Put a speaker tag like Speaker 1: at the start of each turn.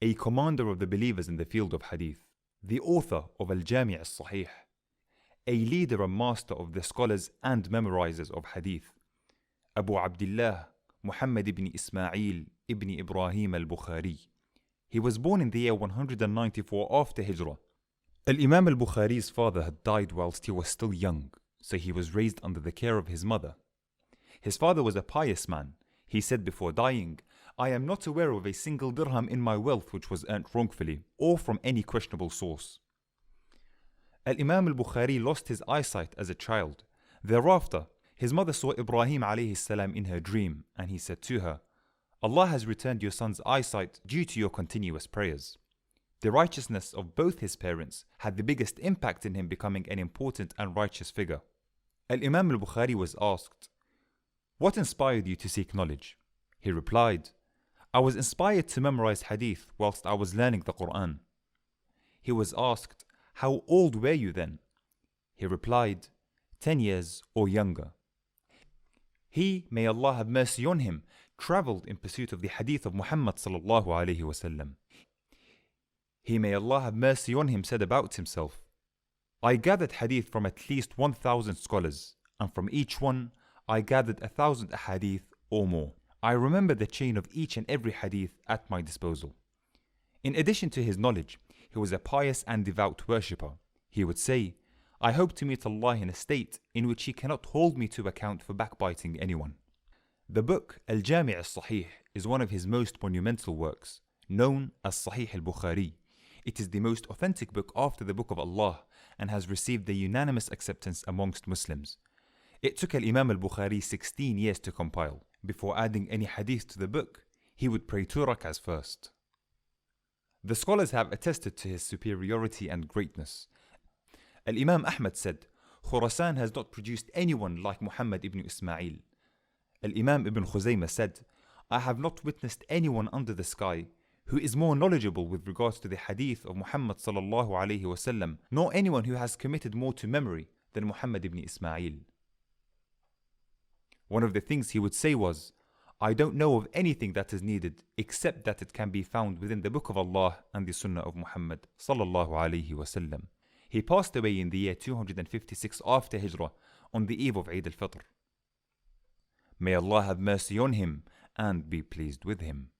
Speaker 1: a commander of the believers in the field of hadith, the author of Al-Jami' Al-Sahih, a leader and master of the scholars and memorizers of hadith, Abu Abdullah Muhammad ibn Ismail ibn Ibrahim Al-Bukhari. He was born in the year 194 after Hijrah. Al-Imam Al-Bukhari's father had died whilst he was still young, so he was raised under the care of his mother. His father was a pious man. He said before dying, "I am not aware of a single dirham in my wealth which was earned wrongfully or from any questionable source." Al-Imam Al-Bukhari lost his eyesight as a child. Thereafter, his mother saw Ibrahim alayhi salam in her dream, and he said to her, "Allah has returned your son's eyesight due to your continuous prayers." The righteousness of both his parents had the biggest impact in him becoming an important and righteous figure. Al-Imam Al-Bukhari was asked, "What inspired you to seek knowledge?" He replied, "I was inspired to memorize hadith whilst I was learning the Quran." He was asked, "How old were you then?" He replied, 10 years or younger. He, may Allah have mercy on him, traveled in pursuit of the hadith of Muhammad sallallahu alaihi wasallam. He, may Allah have mercy on him, said about himself, "I gathered hadith from at least 1,000 scholars, and from each one I gathered 1,000 hadith or more. I remember the chain of each and every hadith at my disposal." In addition to his knowledge, he was a pious and devout worshipper. He would say, "I hope to meet Allah in a state in which He cannot hold me to account for backbiting anyone." The book Al-Jami' Al-Sahih is one of his most monumental works, known as Sahih Al-Bukhari. It is the most authentic book after the Book of Allah and has received the unanimous acceptance amongst Muslims. It took Al-Imam Al-Bukhari 16 years to compile. Before adding any hadith to the book, he would pray 2 rak'ahs first. The scholars have attested to his superiority and greatness. Al-Imam Ahmad said, "Khurasan has not produced anyone like Muhammad ibn Ismail." Al-Imam Ibn Khuzaymah said, "I have not witnessed anyone under the sky who is more knowledgeable with regards to the hadith of Muhammad sallallahu alaihi wasallam, nor anyone who has committed more to memory than Muhammad ibn Ismail." One of the things he would say was, "I don't know of anything that is needed except that it can be found within the Book of Allah and the Sunnah of Muhammad sallallahu alaihi wasallam." He passed away in the year 256 after Hijrah on the eve of Eid al-Fitr. May Allah have mercy on him and be pleased with him.